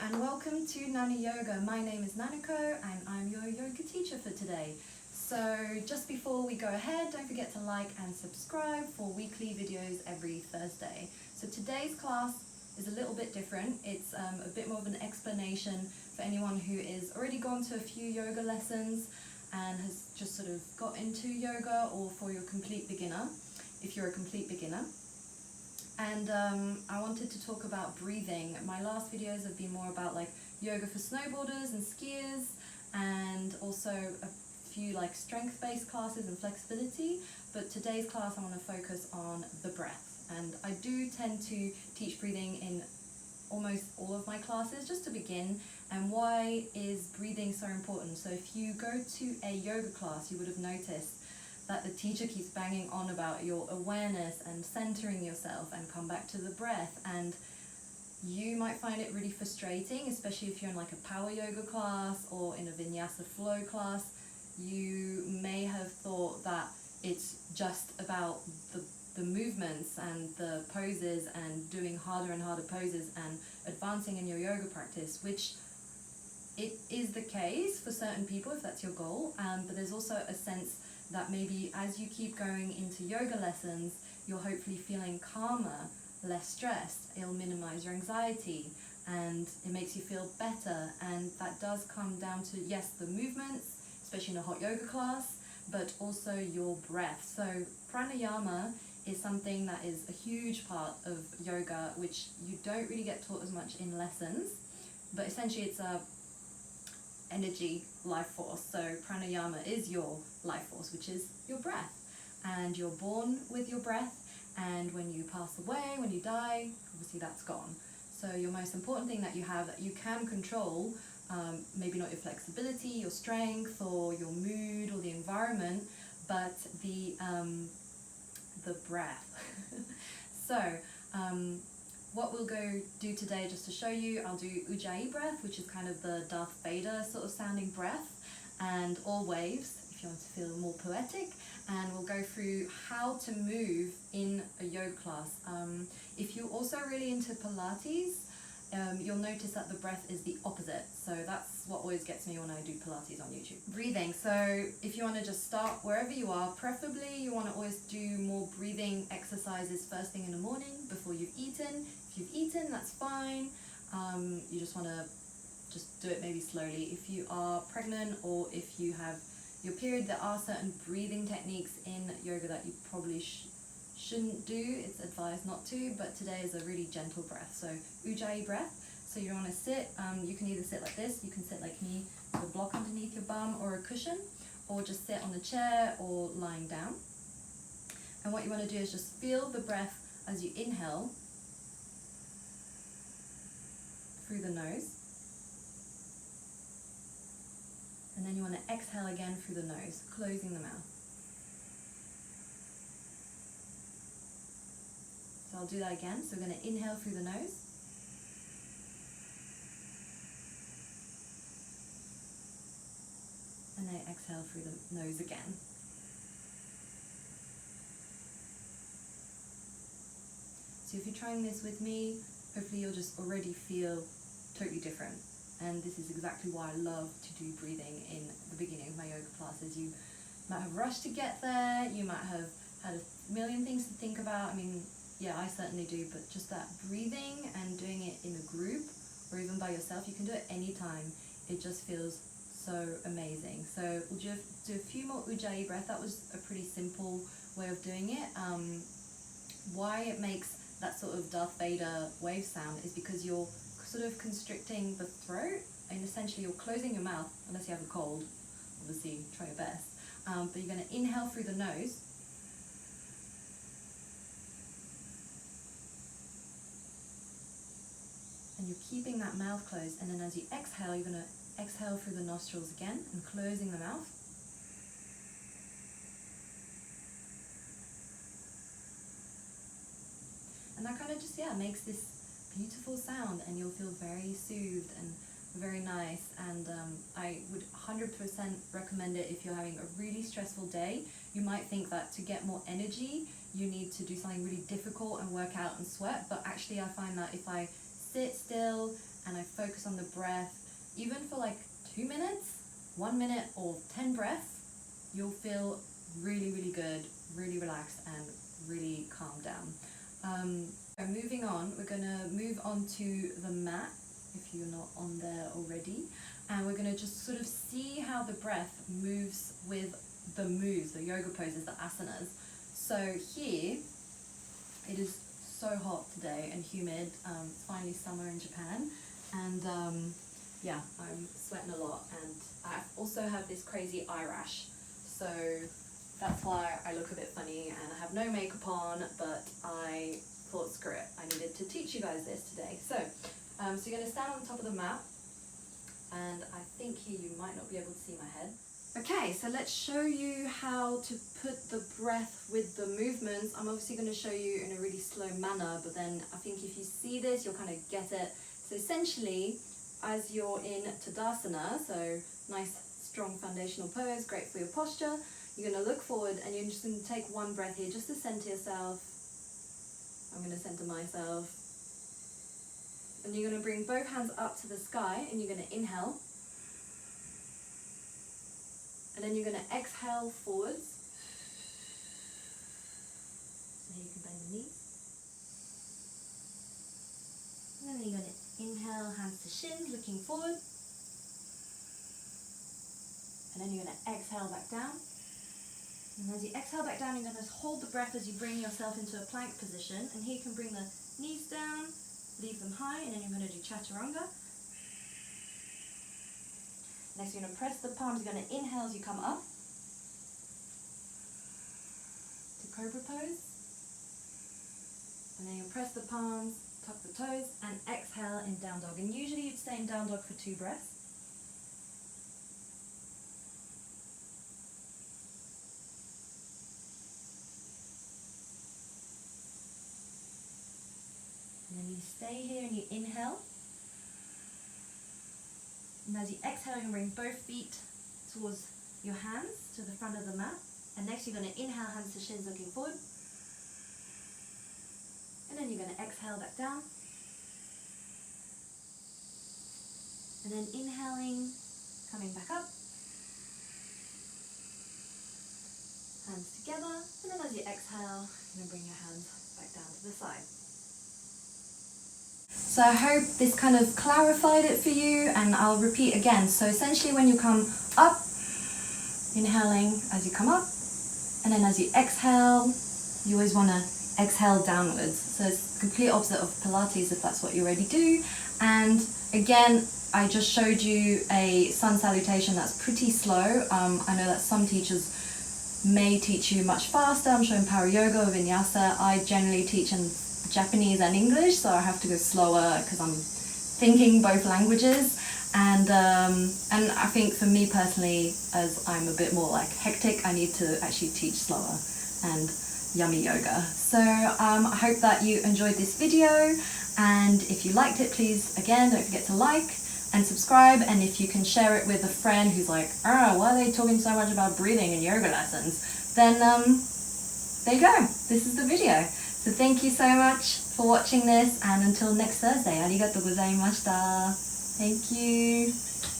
and welcome to Nana Yoga. My name is Nanako and I'm your yoga teacher for today. So just before we go ahead, don't forget to like and subscribe for weekly videos every Thursday. So today's class is a little bit different. It's a bit more of an explanation for anyone who is already gone to a few yoga lessons and has just sort of got into yoga, or for your complete beginner, if you're a complete beginner. And I wanted to talk about breathing. My last videos have been more about like yoga for snowboarders and skiers, and also a few like strength-based classes and flexibility. But today's class I want to focus on the breath. And I do tend to teach breathing in almost all of my classes just to begin. And why is breathing so important? So if you go to a yoga class, you would have noticed that the teacher keeps banging on about your awareness and centering yourself and come back to the breath. And you might find it really frustrating, especially if you're in like a power yoga class or in a vinyasa flow class. You may have thought that it's just about the movements and the poses and doing harder and harder poses and advancing in your yoga practice, which it is the case for certain people if that's your goal, but there's also a sense that maybe as you keep going into yoga lessons, you're hopefully feeling calmer, less stressed. It'll minimize your anxiety and it makes you feel better. And that does come down to, yes, the movements, especially in a hot yoga class, but also your breath. So pranayama is something that is a huge part of yoga, which you don't really get taught as much in lessons, but essentially it's a energy life force. So pranayama is your life force, which is your breath, and you're born with your breath, and when you pass away, when you die, obviously that's gone. So your most important thing that you have that you can control, maybe not your flexibility, your strength, or your mood, or the environment, but the breath. So what we'll go do today, just to show you, I'll do Ujjayi breath, which is kind of the Darth Vader sort of sounding breath, and all waves, if you want to feel more poetic, and we'll go through how to move in a yoga class. If you're also really into Pilates, you'll notice that the breath is the opposite. So that's what always gets me when I do Pilates on YouTube. Breathing. So if you want to just start wherever you are, preferably you want to always do more breathing exercises first thing in the morning before you've eaten. If you've eaten, that's fine. You just want to just do it maybe slowly. If you are pregnant or if you have your period, there are certain breathing techniques in yoga that you probably shouldn't do. It's advised not to, but today is a really gentle breath. So Ujjayi breath. So you want to sit, you can either sit like this, you can sit like me with a block underneath your bum or a cushion, or just sit on the chair or lying down. And what you want to do is just feel the breath as you inhale through the nose, and then you want to exhale again through the nose, closing the mouth. So I'll do that again. So we're going to inhale through the nose, and then exhale through the nose again. So if you're trying this with me, hopefully you'll just already feel totally different. And this is exactly why I love to do breathing in the beginning of my yoga classes. You might have rushed to get there, you might have had a million things to think about. I mean, yeah, I certainly do, but just that breathing and doing it in a group or even by yourself, you can do it anytime. It just feels so amazing. So we'll just do a few more Ujjayi breath. That was a pretty simple way of doing it. Why it makes that sort of Darth Vader wave sound is because you're sort of constricting the throat, and essentially you're closing your mouth, unless you have a cold, obviously try your best. But you're going to inhale through the nose, and you're keeping that mouth closed, and then as you exhale, you're going to exhale through the nostrils again and closing the mouth. And that kind of just, yeah, makes this beautiful sound, and you'll feel very soothed and very nice. And I would 100% recommend it if you're having a really stressful day. You might think that to get more energy, you need to do something really difficult and work out and sweat, but actually I find that if I sit still and I focus focus on the breath, even for like 2 minutes, 1 minute or 10 breaths, you'll feel really, really good, really relaxed and really calm down. Moving on, we're going to move on to the mat, if you're not on there already, and we're going to just sort of see how the breath moves with the moves, the yoga poses, the asanas. So here, it is so hot today and humid. It's finally summer in Japan, and yeah, I'm sweating a lot, and I also have this crazy eye rash, so that's why I look a bit funny and I have no makeup on, but I thought, screw it, I needed to teach you guys this today. So you're going to stand on top of the mat, and I think here you might not be able to see my head. Okay, so let's show you how to put the breath with the movements. I'm obviously going to show you in a really slow manner, but then I think if you see this, you'll kind of get it. So essentially, as you're in Tadasana, so nice strong foundational pose, great for your posture, you're going to look forward and you're just going to take one breath here just to center yourself. I'm going to center myself. And you're going to bring both hands up to the sky and you're going to inhale. And then you're going to exhale forwards. So here you can bend the knees. And then you're going to inhale, hands to shins, looking forward. And then you're going to exhale back down. And as you exhale back down, you're going to hold the breath as you bring yourself into a plank position. And here you can bring the knees down, leave them high, and then you're going to do chaturanga. Next, you're going to press the palms. You're going to inhale as you come up to cobra pose. And then you'll press the palms, tuck the toes, and exhale in down dog. And usually you'd stay in down dog for 2 breaths. And then you stay here and you inhale. And as you exhale, you can bring both feet towards your hands to the front of the mat. And next you're going to inhale, hands to shins, looking forward. And then you're going to exhale back down. And then inhaling, coming back up. Hands together. And then as you exhale, you're going to bring your hands back down to the side. So I hope this kind of clarified it for you, and I'll repeat again. So essentially when you come up, inhaling as you come up, and then as you exhale, you always want to exhale downwards. So it's the complete opposite of Pilates if that's what you already do. And again, I just showed you a sun salutation that's pretty slow. I know that some teachers may teach you much faster. I'm showing Power Yoga or Vinyasa. I generally teach in Japanese and English, so I have to go slower because I'm thinking both languages, and I think for me personally, as I'm a bit more like hectic, I need to actually teach slower and yummy yoga. So I hope that you enjoyed this video, and if you liked it, please again don't forget to like and subscribe, and if you can share it with a friend who's like, oh, why are they talking so much about breathing in yoga lessons, then there you go, this is the video. So thank you so much for watching this, and until next Thursday, arigatou gozaimashita. Thank you.